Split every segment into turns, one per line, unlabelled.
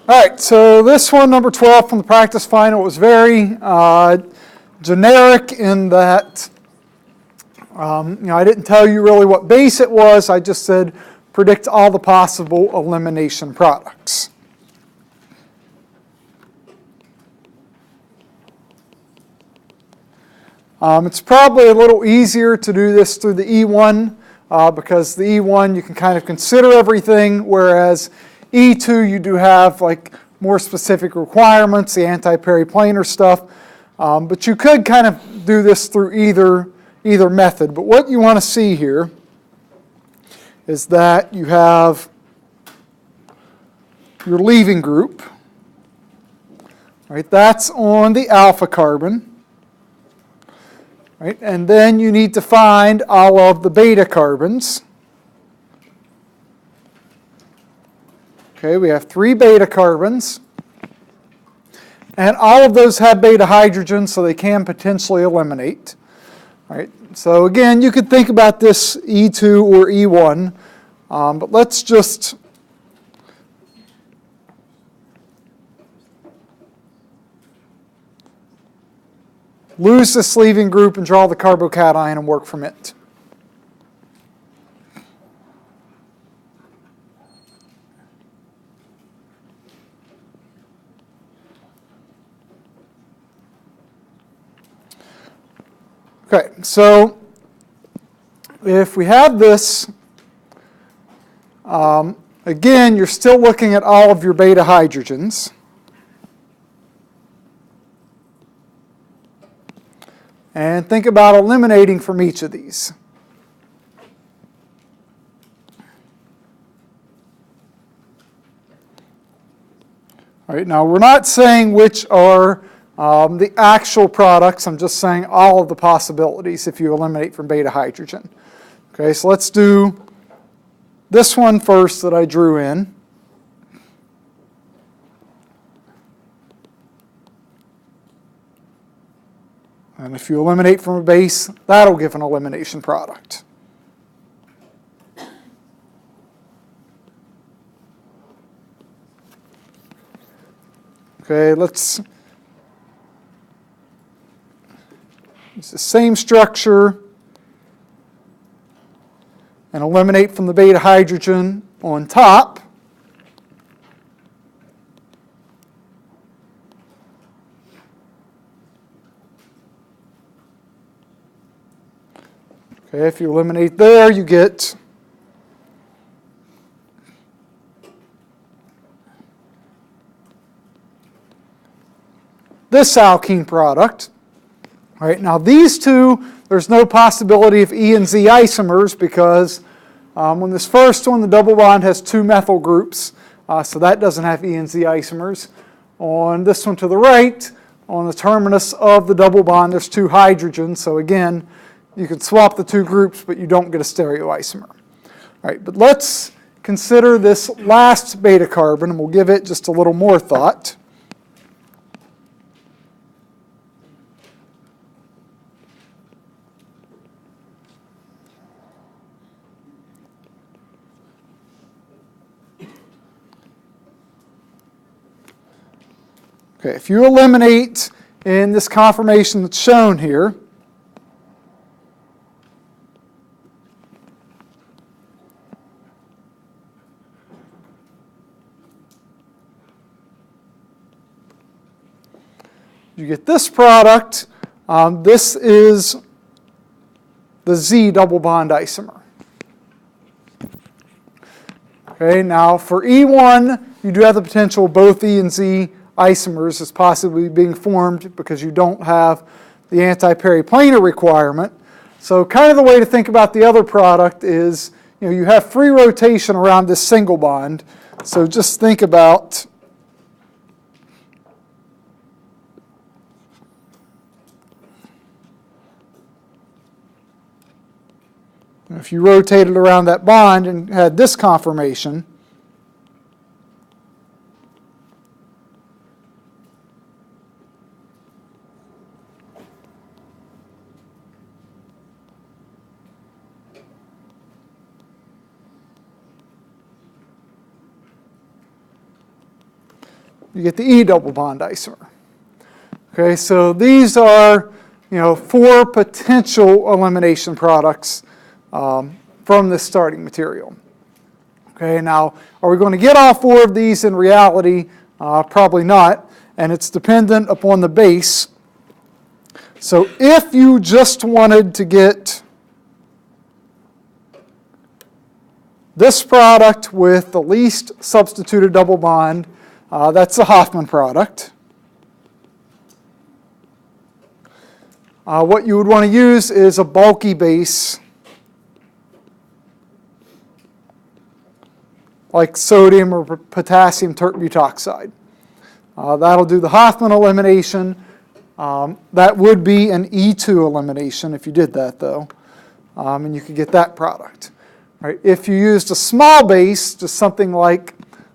All right, so this one, number 12 from the practice final, was very generic in that I didn't tell you really what base it was. I just said predict all the possible elimination products. It's probably a little easier to do this through the E1 because the E1 you can kind of consider everything, whereas E2 you do have like more specific requirements, the anti-periplanar stuff, but you could kind of do this through either method. But what you want to see here is that you have your leaving group, right? That's on the alpha carbon. Right? And then you need to find all of the beta carbons. Okay, we have 3 beta carbons. And all of those have beta hydrogen, so they can potentially eliminate. Right? So again, you could think about this E2 or E1, but let's just lose this leaving group and draw the carbocation and work from it. Okay, so if we have this, again, you're still looking at all of your beta hydrogens. And think about eliminating from each of these. All right, now we're not saying which are the actual products. I'm just saying all of the possibilities if you eliminate from beta hydrogen. Okay, so let's do this one first that I drew in. And if you eliminate from a base, that'll give an elimination product. Okay, let's use the same structure and eliminate from the beta hydrogen on top. Okay, if you eliminate there, you get this alkene product. All right, now these two, there's no possibility of E and Z isomers because on this first one, the double bond has 2 methyl groups, so that doesn't have E and Z isomers. On this one to the right, on the terminus of the double bond, there's 2 hydrogens, so again, you can swap the 2 groups, but you don't get a stereoisomer. All right, but let's consider this last beta carbon, and we'll give it just a little more thought. Okay, if you eliminate in this conformation that's shown here, you get this product. This is the Z double bond isomer. Okay, now for E1, you do have the potential of both E and Z isomers as possibly being formed because you don't have the anti-periplanar requirement. So kind of the way to think about the other product is, you have free rotation around this single bond. So just think about if you rotated around that bond and had this conformation, you get the E double bond isomer. Okay, so these are, 4 potential elimination products from this starting material. Okay, now, are we going to get all 4 of these in reality? Probably not, and it's dependent upon the base. So if you just wanted to get this product with the least substituted double bond, that's the Hofmann product. What you would want to use is a bulky base like sodium or potassium tert-butoxide. That'll do the Hofmann elimination. That would be an E2 elimination if you did that, though, and you could get that product. Right. If you used a small base, just something like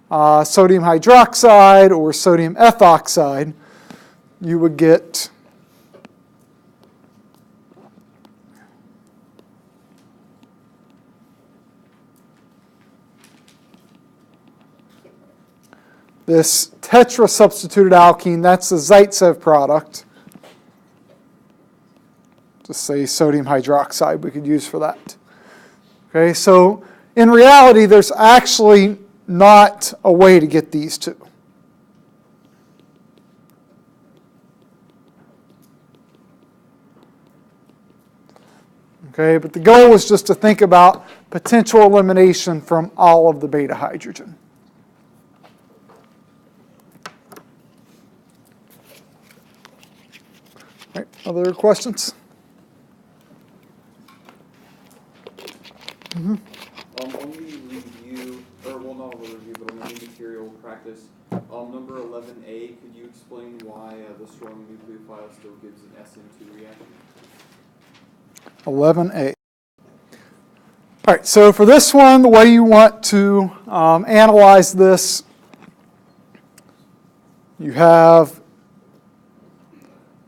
sodium hydroxide or sodium ethoxide, you would get this tetra-substituted alkene. That's the Zaitsev product. Just say sodium hydroxide we could use for that. Okay, so in reality, there's actually not a way to get these 2. Okay, but the goal is just to think about potential elimination from all of the beta hydrogen. All right, other questions?
On the review, or well, not on the review, but on the new material practice, number 11A, could you explain why the strong nucleophile still gives an SN2 reaction?
11A. All right, so for this one, the way you want to analyze this, you have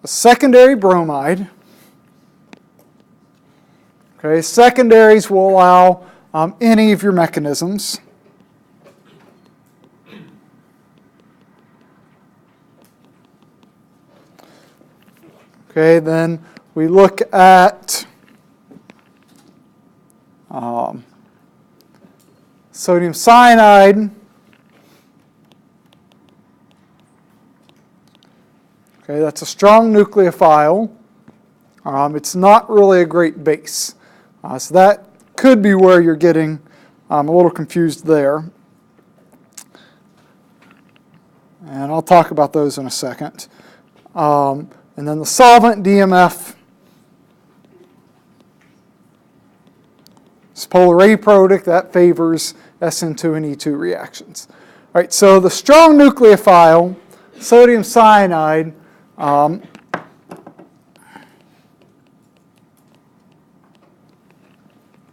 a secondary bromide. Okay, secondaries will allow any of your mechanisms. Okay, then we look at sodium cyanide. Okay, that's a strong nucleophile. It's not really a great base. So that could be where you're getting a little confused there. And I'll talk about those in a second. And then the solvent DMF is polar A product. That favors SN2 and E2 reactions. All right, so the strong nucleophile, sodium cyanide,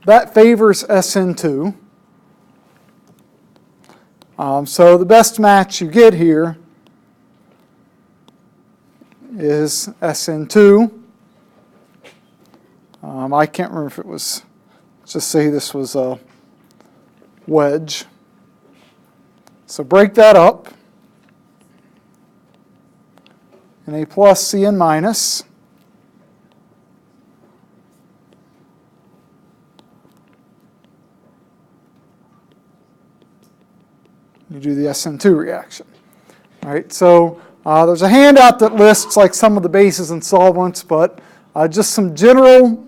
that favors SN2. So the best match you get here is SN2. I can't remember if it was, let's just say this was a wedge. So break that up. Na plus, Cn minus. You do the SN2 reaction. All right, so there's a handout that lists like some of the bases and solvents, but just some general,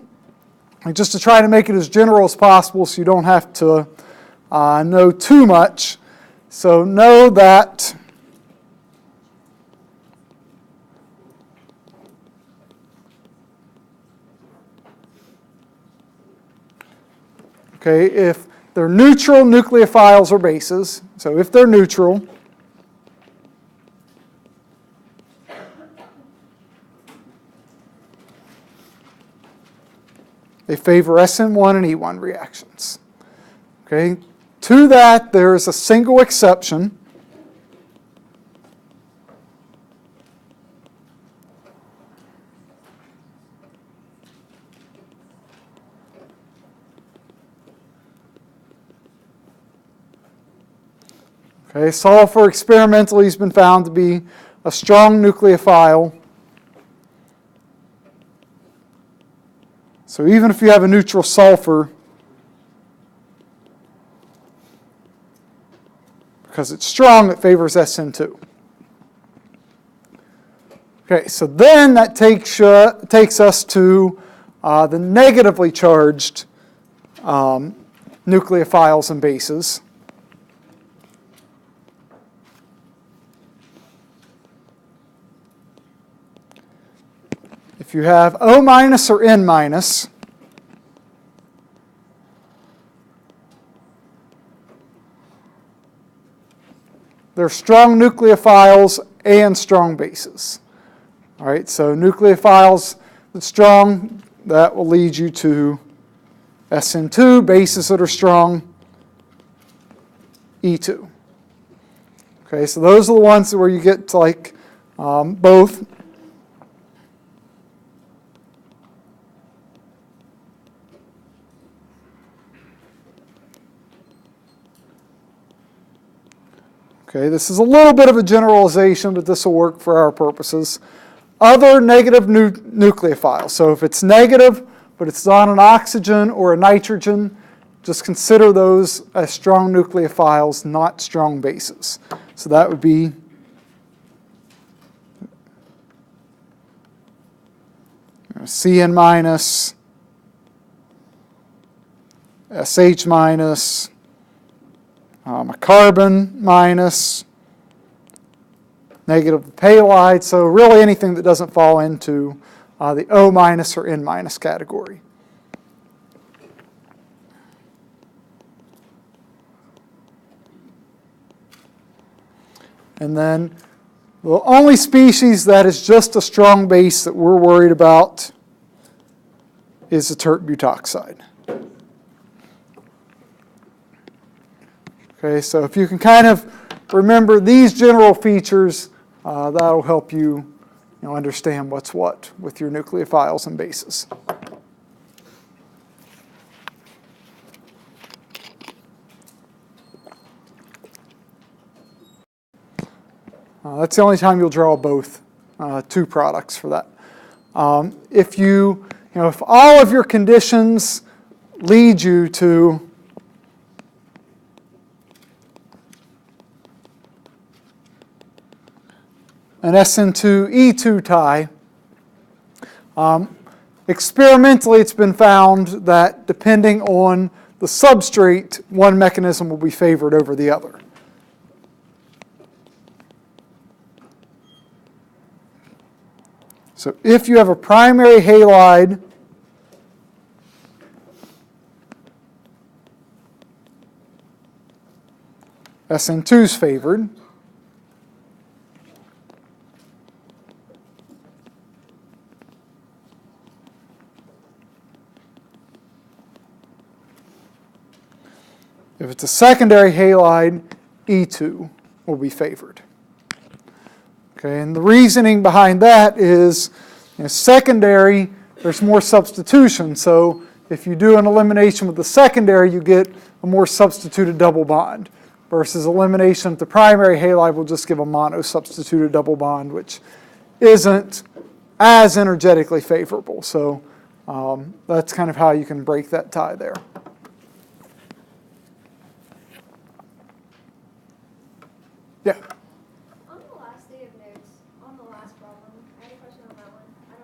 just to try to make it as general as possible so you don't have to know too much. So know that okay, if they're neutral nucleophiles or bases, so if they're neutral, they favor SN1 and E1 reactions. Okay, to that there is a single exception. Okay, sulfur experimentally has been found to be a strong nucleophile. So even if you have a neutral sulfur, because it's strong, it favors SN2. Okay, so then that takes us to the negatively charged nucleophiles and bases. If you have O minus or N minus, they're strong nucleophiles and strong bases. All right, so nucleophiles that's strong, that will lead you to SN2, bases that are strong, E2. Okay, so those are the ones where you get to like both. Okay, this is a little bit of a generalization, but this will work for our purposes. Other negative nucleophiles. So if it's negative, but it's not an oxygen or a nitrogen, just consider those as strong nucleophiles, not strong bases. So that would be Cn minus, SH minus, a carbon minus, negative halide, so really anything that doesn't fall into the O minus or N minus category. And then the only species that is just a strong base that we're worried about is the tert butoxide. Okay, so if you can kind of remember these general features, that'll help you, understand what's what with your nucleophiles and bases. That's the only time you'll draw both two products for that. If if all of your conditions lead you to an SN2-E2 tie. Experimentally, it's been found that depending on the substrate, one mechanism will be favored over the other. So if you have a primary halide SN2 is favored. If it's a secondary halide, E2 will be favored. Okay, and the reasoning behind that is, secondary, there's more substitution. So if you do an elimination with the secondary, you get a more substituted double bond. Versus elimination of the primary halide will just give a mono-substituted double bond, which isn't as energetically favorable. So that's kind of how you can break that tie there. Yeah.
On the last day of notes, on the last problem, I had a question on that one. I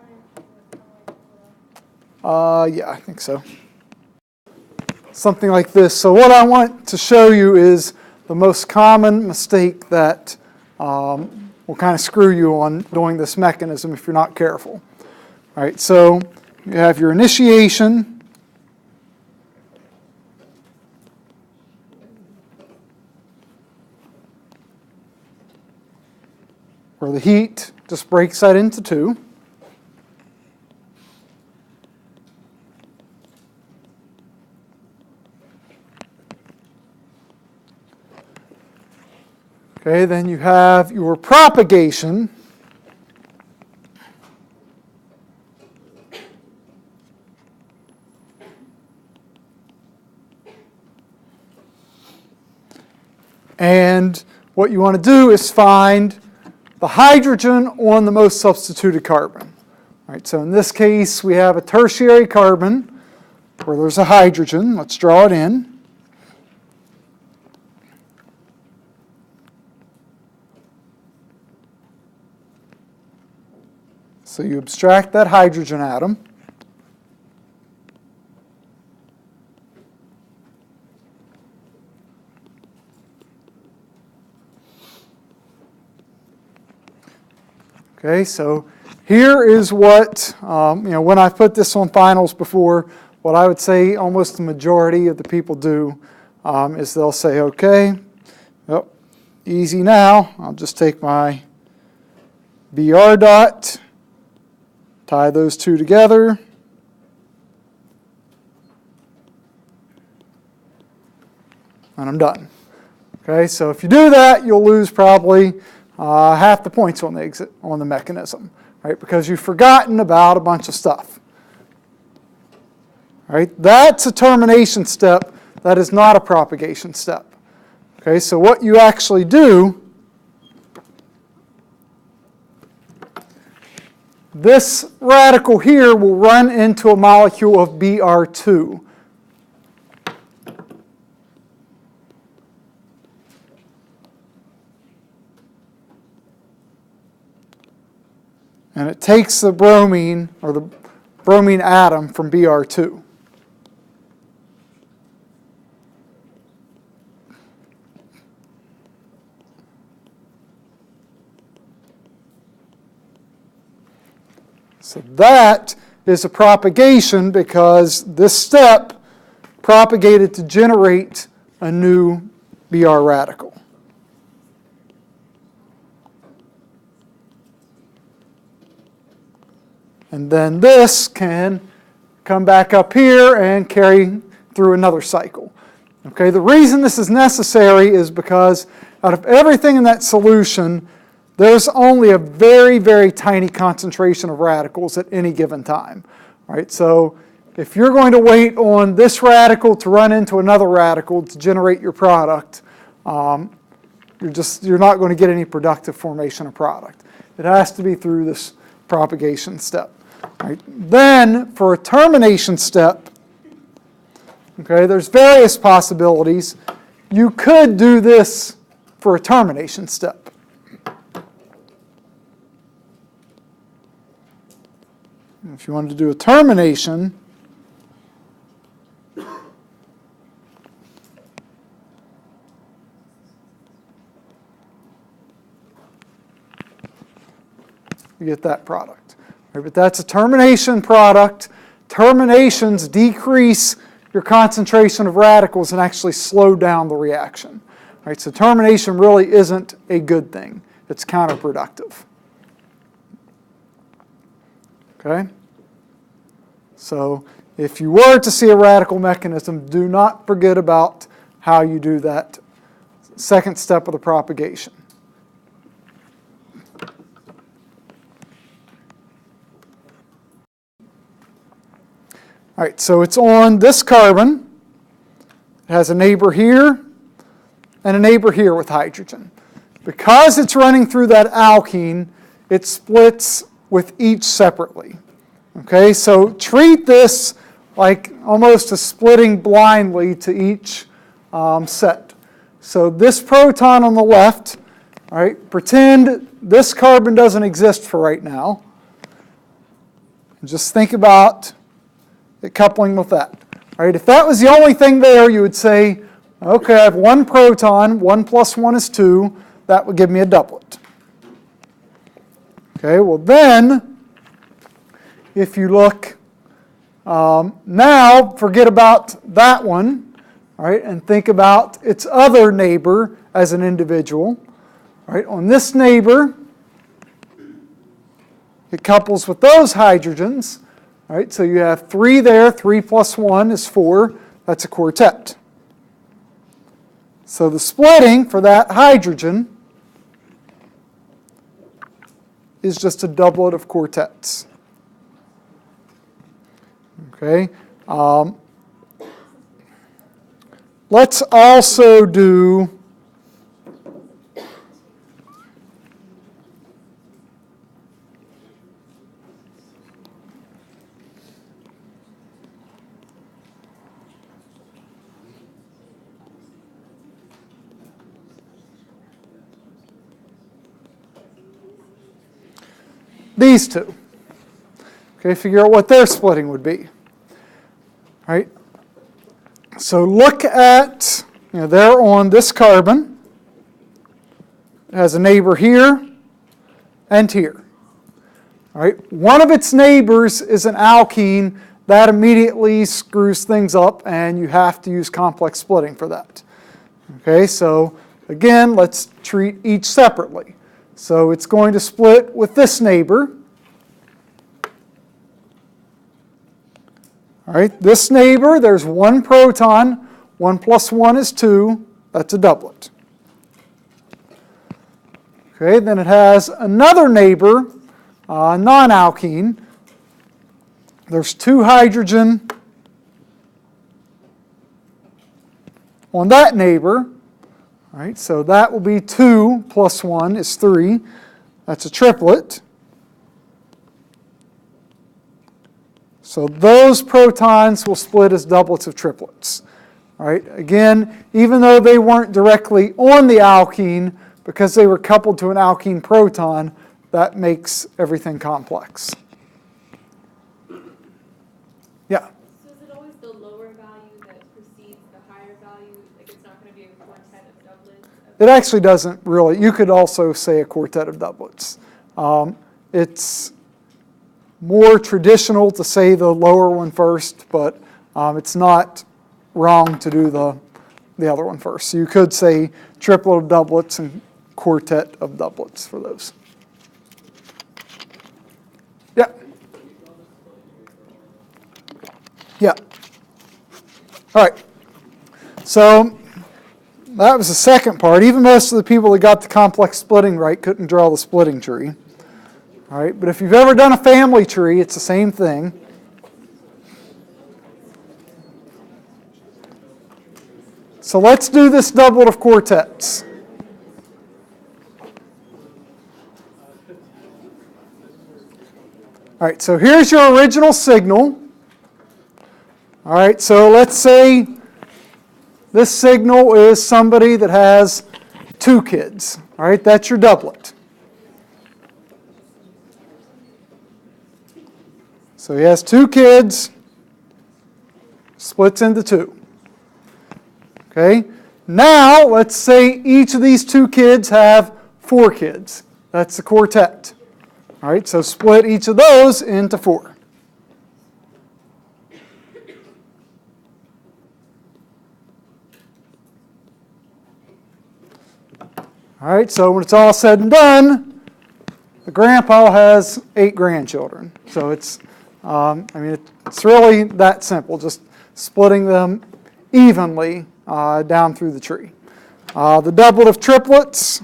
don't know.
Yeah, I think so. Something like this. So what I want to show you is the most common mistake that will kind of screw you on doing this mechanism if you're not careful. All right, so you have your initiation. Where the heat just breaks that into two. Okay, then you have your propagation. And what you want to do is find the hydrogen on the most substituted carbon. All right, so in this case, we have a tertiary carbon where there's a hydrogen. Let's draw it in. So you abstract that hydrogen atom. Okay, so here is what, when I put this on finals before, what I would say almost the majority of the people do is they'll say, okay, well, easy now. I'll just take my BR dot, tie those two together. And I'm done. Okay, so if you do that, you'll lose probably half the points on the mechanism, right? Because you've forgotten about a bunch of stuff. Right? That's a termination step. That is not a propagation step. Okay, so what you actually do, this radical here will run into a molecule of Br2. And it takes the bromine, or the bromine atom, from Br2. So that is a propagation because this step propagated to generate a new Br radical. And then this can come back up here and carry through another cycle. Okay, the reason this is necessary is because out of everything in that solution, there's only a very, very tiny concentration of radicals at any given time. Right? So if you're going to wait on this radical to run into another radical to generate your product, you're not going to get any productive formation of product. It has to be through this propagation step. Right. Then, for a termination step, okay, there's various possibilities. You could do this for a termination step. If you wanted to do a termination, you get that product. Right, but that's a termination product. Terminations decrease your concentration of radicals and actually slow down the reaction. Right, so termination really isn't a good thing. It's counterproductive. Okay? So if you were to see a radical mechanism, do not forget about how you do that second step of the propagation. All right, so it's on this carbon. It has a neighbor here and a neighbor here with hydrogen. Because it's running through that alkene, it splits with each separately. Okay, so treat this like almost a splitting blindly to each set. So this proton on the left, all right, pretend this carbon doesn't exist for right now. And just think about it coupling with that. All right, if that was the only thing there, you would say, okay, I have one proton, 1 plus 1 is 2. That would give me a doublet. Okay, well then, if you look now, forget about that one, all right, and think about its other neighbor as an individual. All right, on this neighbor, it couples with those hydrogens. All right, so you have 3 there. 3 plus 1 is 4. That's a quartet. So the splitting for that hydrogen is just a doublet of quartets. Okay. Let's also do these two. Okay, figure out what their splitting would be. All right? So look at, they're on this carbon. It has a neighbor here and here. All right? One of its neighbors is an alkene. That immediately screws things up, and you have to use complex splitting for that. Okay, so again, let's treat each separately. So it's going to split with this neighbor. All right, this neighbor, there's one proton. 1 plus 1 is 2. That's a doublet. Okay, then it has another neighbor, non-alkene. There's 2 hydrogen on that neighbor. All right, so that will be 2 plus 1 is 3. That's a triplet. So those protons will split as doublets of triplets. All right, again, even though they weren't directly on the alkene, because they were coupled to an alkene proton, that makes everything complex. Yeah?
So is it always the lower value that precedes the higher value? Like it's not going to be a quartet of doublets?
It actually doesn't really. You could also say a quartet of doublets. It's more traditional to say the lower one first, but it's not wrong to do the other one first. So you could say triplet of doublets and quartet of doublets for those. Yeah. Yeah. All right. So that was the second part. Even most of the people that got the complex splitting right couldn't draw the splitting tree. All right, but if you've ever done a family tree, it's the same thing. So let's do this doublet of quartets. All right, so here's your original signal. All right, so let's say this signal is somebody that has 2 kids. All right, that's your doublet. So he has 2 kids, splits into 2. Okay, now let's say each of these 2 kids have 4 kids. That's the quartet. All right, so split each of those into 4. All right, so when it's all said and done, the grandpa has 8 grandchildren. So it's, it's really that simple, just splitting them evenly down through the tree. The doublet of triplets.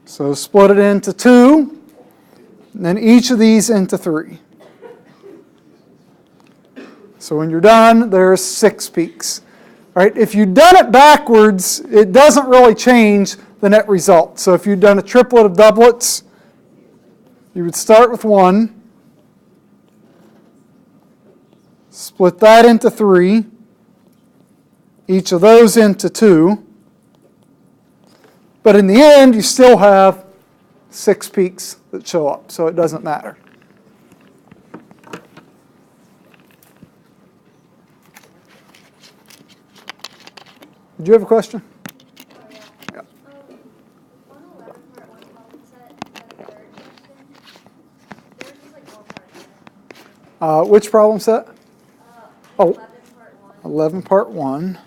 So split it into 2, and then each of these into 3. So when you're done, there's 6 peaks. All right, if you've done it backwards, it doesn't really change the net result. So if you'd done a triplet of doublets, you would start with 1, split that into 3, each of those into 2, but in the end, you still have 6 peaks that show up, so it doesn't matter. Did you have a question?
Oh, yeah.
Yeah.
On 11 part 1 problem set, that third question, there's just like more parts.
Which problem set?
11 part 1.
11 part 1.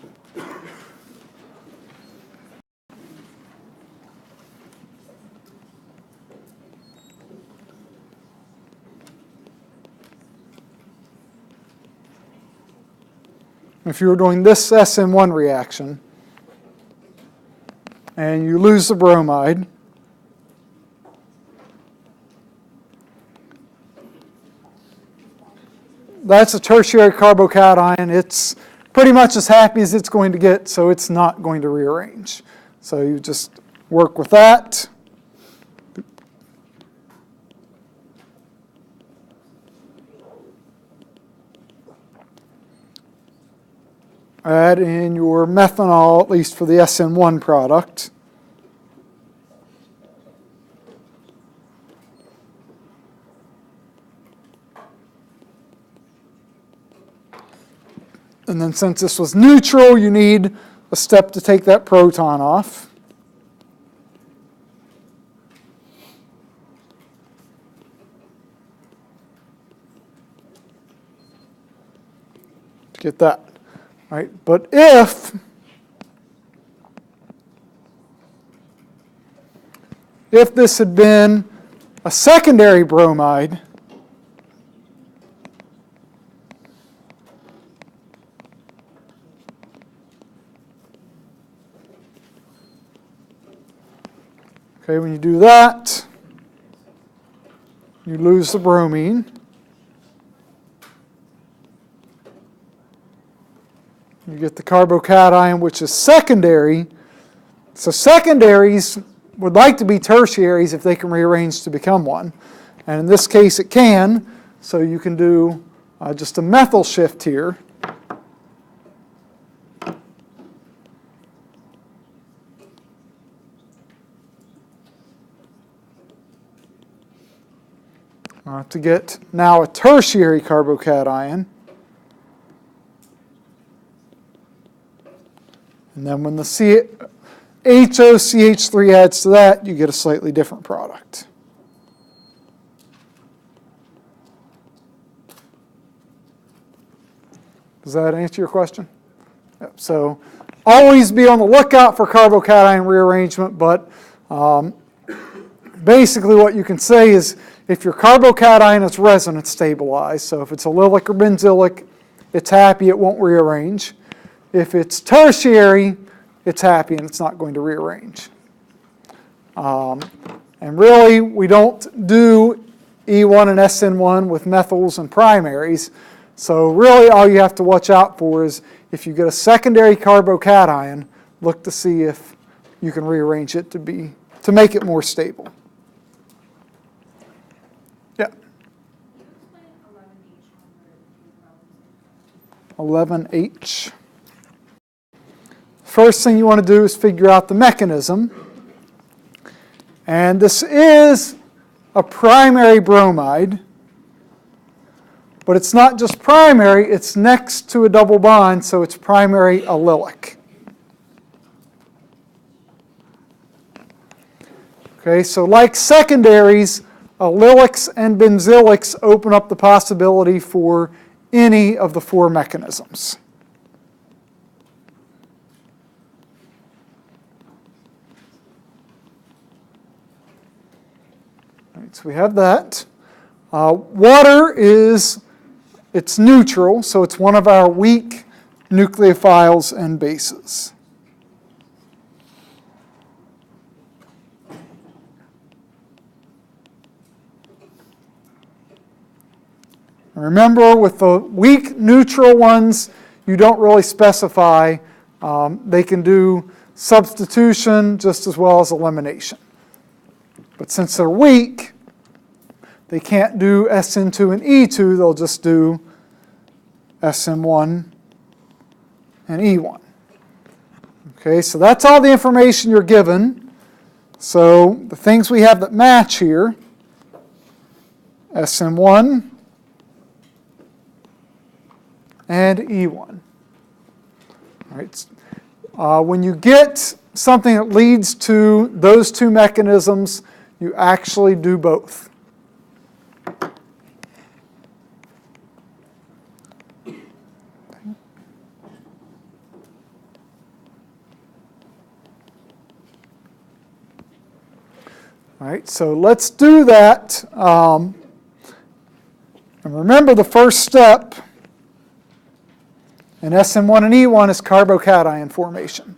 If you were doing this SN1 reaction and you lose the bromide, that's a tertiary carbocation. It's pretty much as happy as it's going to get, so it's not going to rearrange. So you just work with that. All add in your methanol, at least for the SN1 product. And then since this was neutral, you need a step to take that proton off. To get that, right? But if this had been a secondary bromide, okay, when you do that, you lose the bromine. You get the carbocation, which is secondary. So secondaries would like to be tertiaries if they can rearrange to become one. And in this case, it can. So you can do just a methyl shift here. To get now a tertiary carbocation. And then when the HOCH3 adds to that, you get a slightly different product. Does that answer your question? Yep. So always be on the lookout for carbocation rearrangement, but basically what you can say is if your carbocation is resonance stabilized, so if it's allylic or benzylic, it's happy, it won't rearrange. If it's tertiary, it's happy and it's not going to rearrange. And really, we don't do E1 and SN1 with methyls and primaries. So really all you have to watch out for is if you get a secondary carbocation, look to see if you can rearrange it to make it more stable. Yeah. 11H. First thing you want to do is figure out the mechanism. And this is a primary bromide, but it's not just primary, it's next to a double bond, so it's primary allylic. Okay, so like secondaries, allylics and benzylics open up the possibility for any of the four mechanisms. All right, so we have that. Water it's neutral, so it's one of our weak nucleophiles and bases. Remember, with the weak neutral ones, you don't really specify. They can do substitution just as well as elimination. But since they're weak, they can't do SN2 and E2, they'll just do SN1 and E1. Okay, so that's all the information you're given. So the things we have that match here, SN1 and E1. All right. When you get something that leads to those two mechanisms, you actually do both. All right, so let's do that. And remember, the first step in SN1 and E1 is carbocation formation.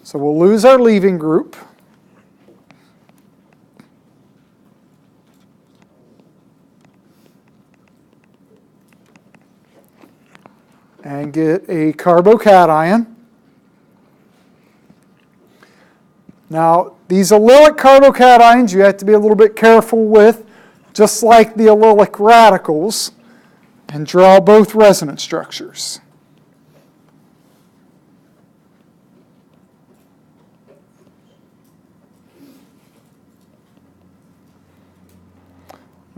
So we'll lose our leaving group. And get a carbocation. Now, these allylic carbocations you have to be a little bit careful with, just like the allylic radicals. and draw both resonance structures.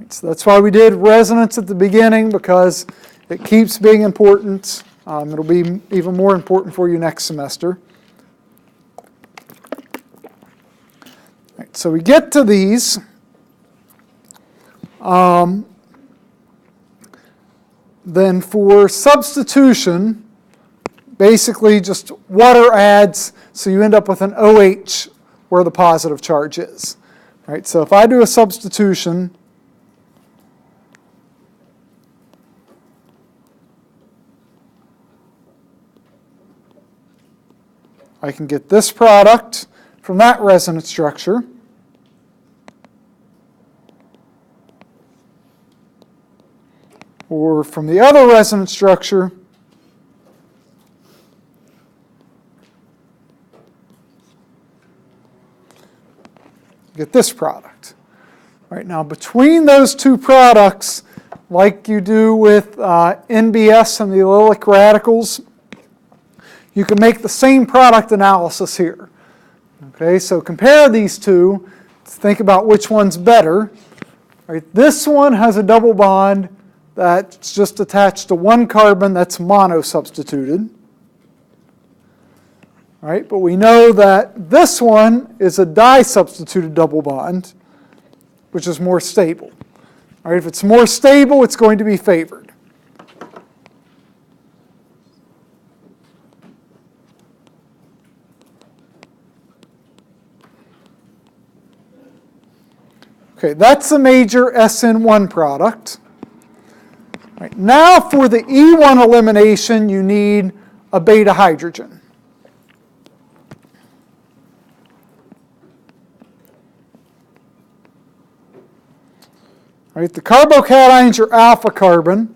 So that's why we did resonance at the beginning, because it keeps being important. It'll be even more important for you next semester. Right, so we get to these. Then for substitution, basically just water adds, so you end up with an OH where the positive charge is. Right, so if I do a substitution, I can get this product from that resonance structure. Or from the other resonance structure, get this product. All right, now between those two products, like you do with NBS and the allylic radicals, you can make the same product analysis here. Okay, so compare these two to think about which one's better. All right, this one has a double bond that's just attached to one carbon that's mono-substituted. All right, but we know that this one is a di-substituted double bond, which is more stable. All right, if it's more stable, it's going to be favored. Okay, that's the major SN1 product. All right, now for the E1 elimination, you need a beta hydrogen. All right, the carbocations are alpha carbon.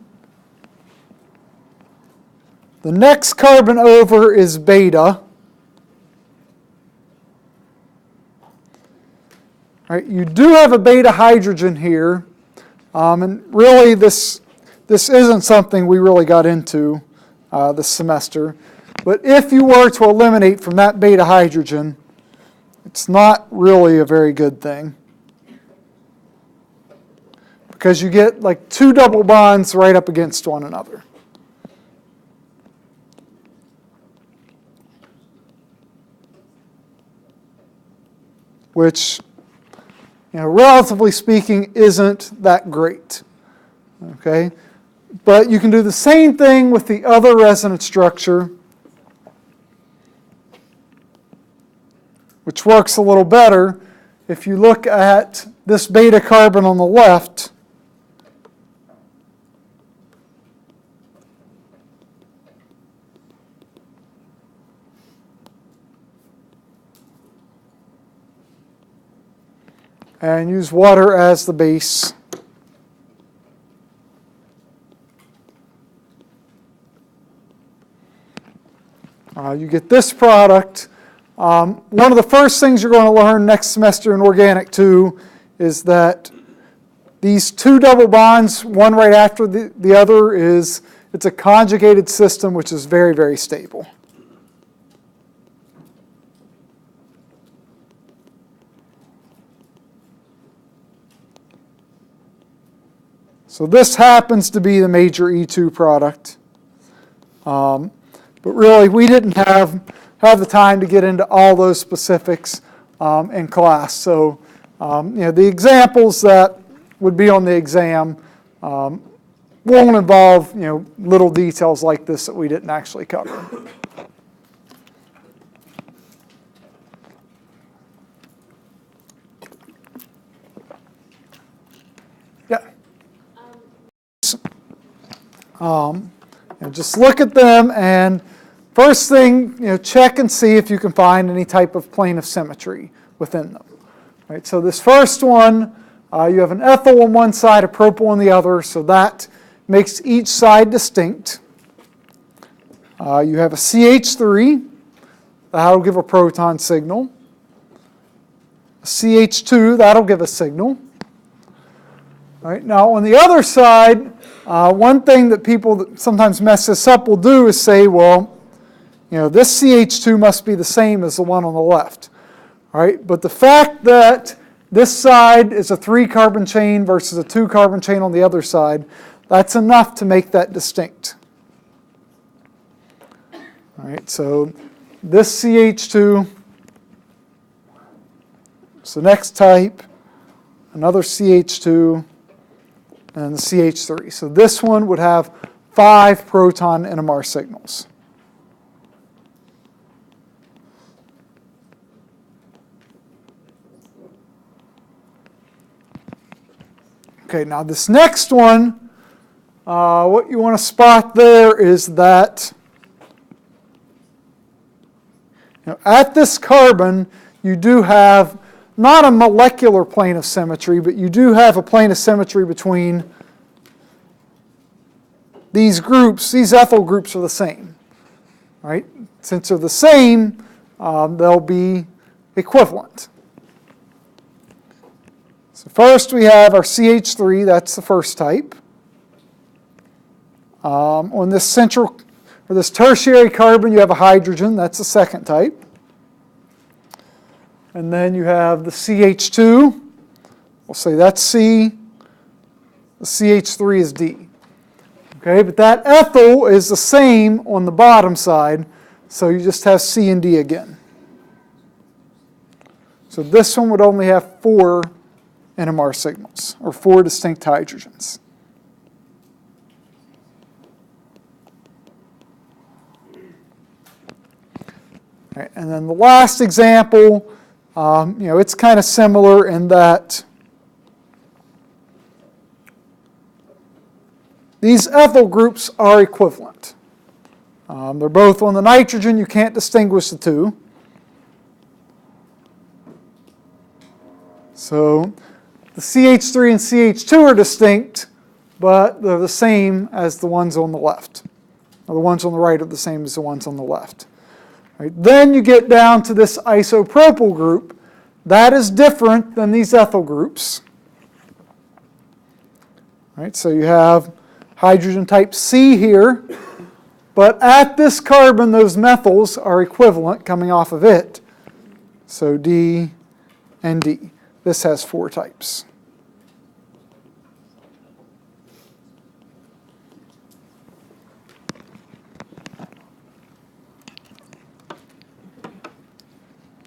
The next carbon over is beta. All right, you do have a beta hydrogen here, and really this isn't something we really got into this semester. But if you were to eliminate from that beta hydrogen, it's not really a very good thing, because you get like two double bonds right up against one another. Which, relatively speaking, isn't that great. Okay? But you can do the same thing with the other resonance structure, which works a little better. If you look at this beta carbon on the left, and use water as the base. You get this product. One of the first things you're going to learn next semester in Organic 2 is that these two double bonds, one right after the other, it's a conjugated system, which is very, very stable. So this happens to be the major E2 product. But really, we didn't have the time to get into all those specifics in class. So, the examples that would be on the exam won't involve, little details like this that we didn't actually cover. Yeah. Just look at them, and first thing, check and see if you can find any type of plane of symmetry within them. Right, so this first one, you have an ethyl on one side, a propyl on the other, so that makes each side distinct. You have a CH3, that'll give a proton signal. A CH2, that'll give a signal. All right, now on the other side, one thing that people that sometimes mess this up will do is say, well, this CH2 must be the same as the one on the left. All right, but the fact that this side is a 3-carbon chain versus a 2-carbon chain on the other side, that's enough to make that distinct. All right, so this CH2 is the next type, another CH2, and the CH3. So this one would have 5 proton NMR signals. Okay, now this next one, what you want to spot there is that at this carbon, you do have not a molecular plane of symmetry, but you do have a plane of symmetry between these groups. These ethyl groups are the same, right? Since they're the same, they'll be equivalent. So first we have our CH3, that's the first type. On this central, or this tertiary carbon, you have a hydrogen, that's the second type. And then you have the CH2, we'll say that's C, the CH3 is D. Okay, but that ethyl is the same on the bottom side, so you just have C and D again. So this one would only have 4 NMR signals, or 4 distinct hydrogens. All right, and then the last example, it's kind of similar in that these ethyl groups are equivalent. They're both on the nitrogen, you can't distinguish the two. So the CH3 and CH2 are distinct, but they're the same as the ones on the left. Or the ones on the right are the same as the ones on the left. Right, then you get down to this isopropyl group. That is different than these ethyl groups. Right, so you have hydrogen type C here, but at this carbon, those methyls are equivalent coming off of it. So D and D. This has 4 types.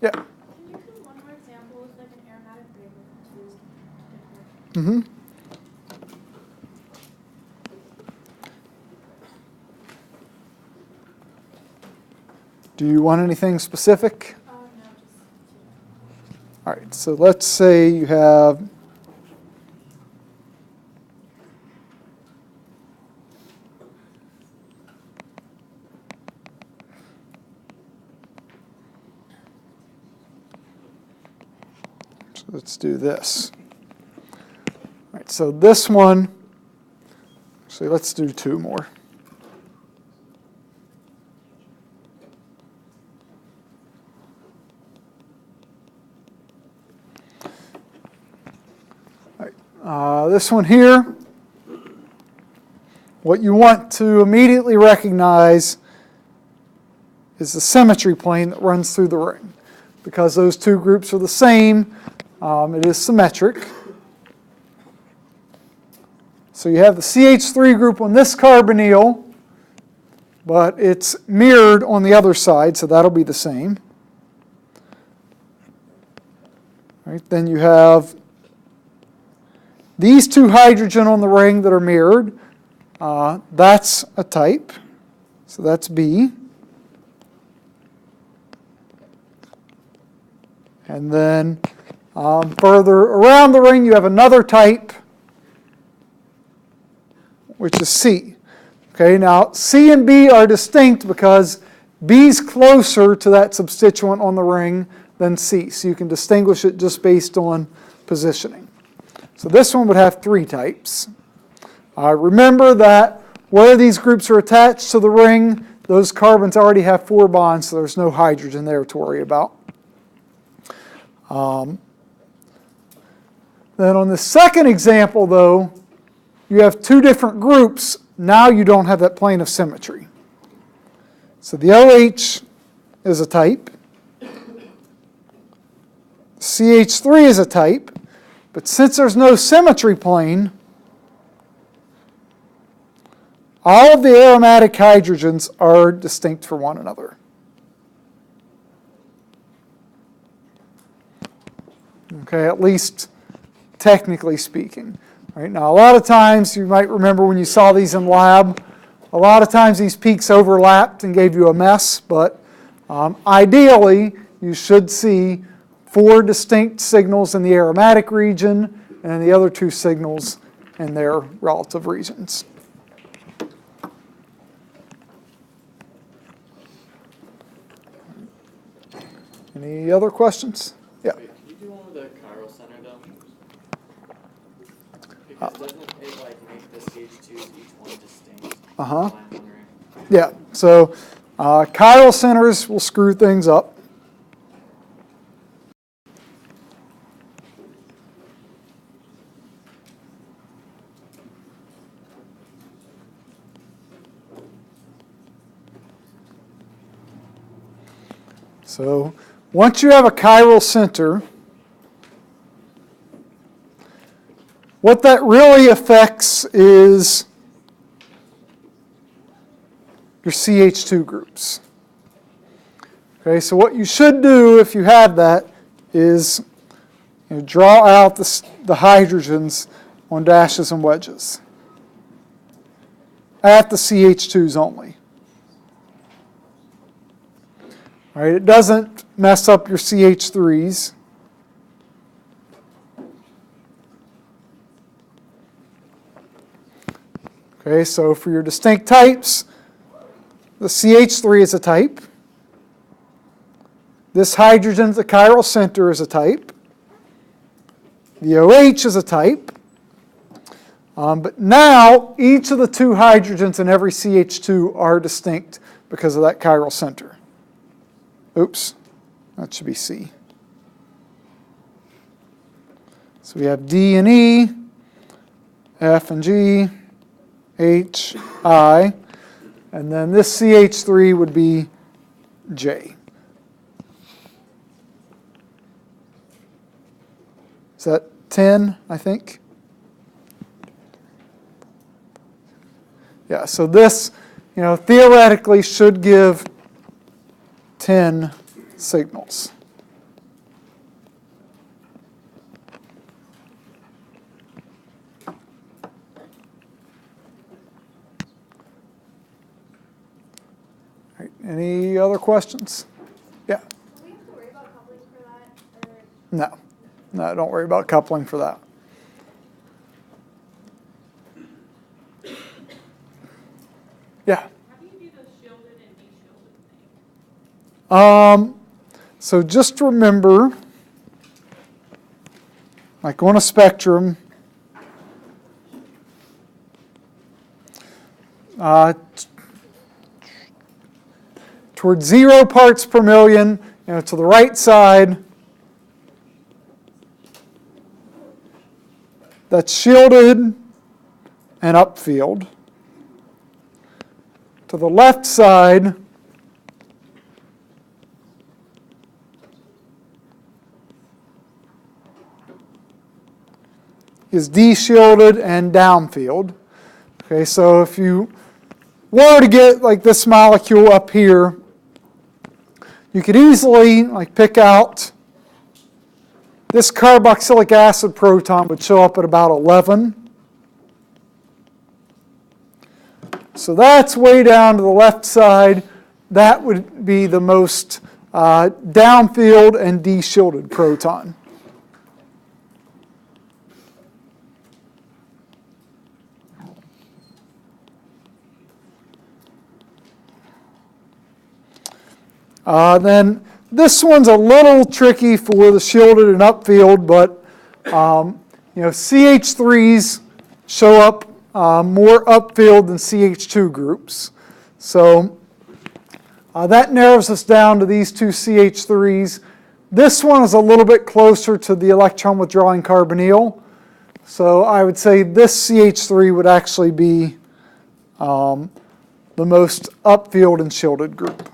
Yeah.
Can you do one more example with like an aromatic ring with 2 different?
Do you want anything specific?
No, just 2.
All right, so let's say you have let's do this. All right, so this one, actually let's do 2 more. All right, this one here, what you want to immediately recognize is the symmetry plane that runs through the ring. Because those 2 groups are the same, it is symmetric. So you have the CH3 group on this carbonyl, but it's mirrored on the other side, so that'll be the same. Right, then you have these 2 hydrogen on the ring that are mirrored. That's a type, so that's B. And then further around the ring, you have another type, which is C. Okay, now C and B are distinct because B's closer to that substituent on the ring than C, so you can distinguish it just based on positioning. So this one would have 3 types. Remember that where these groups are attached to the ring, those carbons already have 4 bonds, so there's no hydrogen there to worry about. Then Then on the second example, though, you have two different groups. Now you don't have that plane of symmetry. So the OH is a type. CH3 is a type. But since there's no symmetry plane, all of the aromatic hydrogens are distinct from one another. Okay, at least technically speaking. Right, now, a lot of times, you might remember when you saw these in lab, a lot of times these peaks overlapped and gave you a mess, but ideally, you should see 4 distinct signals in the aromatic region and the other 2 signals in their relative regions. Any other questions? Yeah.
Wait, can you do one with the chiral center though? Because doesn't it like make the CH2s each one distinct?
Uh-huh.
I'm wondering.
Yeah, so chiral centers will screw things up. So once you have a chiral center, what that really affects is your CH2 groups. Okay, so what you should do if you have that is draw out the hydrogens on dashes and wedges at the CH2s only. All right, it doesn't mess up your CH3s. Okay, so for your distinct types, the CH3 is a type. This hydrogen, the chiral center, is a type. The OH is a type. But now, each of the 2 hydrogens in every CH2 are distinct because of that chiral center. Oops, that should be C. So we have D and E, F and G, H, I, and then this CH3 would be J. Is that 10, I think? Yeah, so this, theoretically should give 10 signals. All right, any other questions? Yeah?
Do we have to worry about coupling for that? Or
No, don't worry about coupling for that. Yeah?
How do you do the shielded and de-shielded thing?
So just remember, like on a spectrum, towards 0 parts per million, to the right side, that's shielded and upfield. To the left side, is de-shielded and downfield. Okay, so if you were to get like this molecule up here, you could easily pick out this carboxylic acid proton would show up at about 11. So that's way down to the left side. That would be the most downfield and de-shielded proton. Then this one's a little tricky for the shielded and upfield, but CH3s show up more upfield than CH2 groups. So that narrows us down to these 2 CH3s. This one is a little bit closer to the electron withdrawing carbonyl, So I would say this CH3 would actually be the most upfield and shielded group.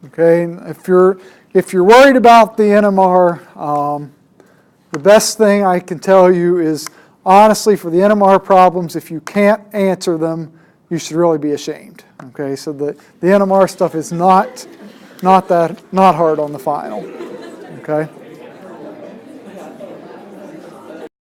Okay, and if you're worried about the NMR, the best thing I can tell you is, honestly, for the NMR problems, if you can't answer them, you should really be ashamed. Okay, so the NMR stuff is not hard on the final. Okay.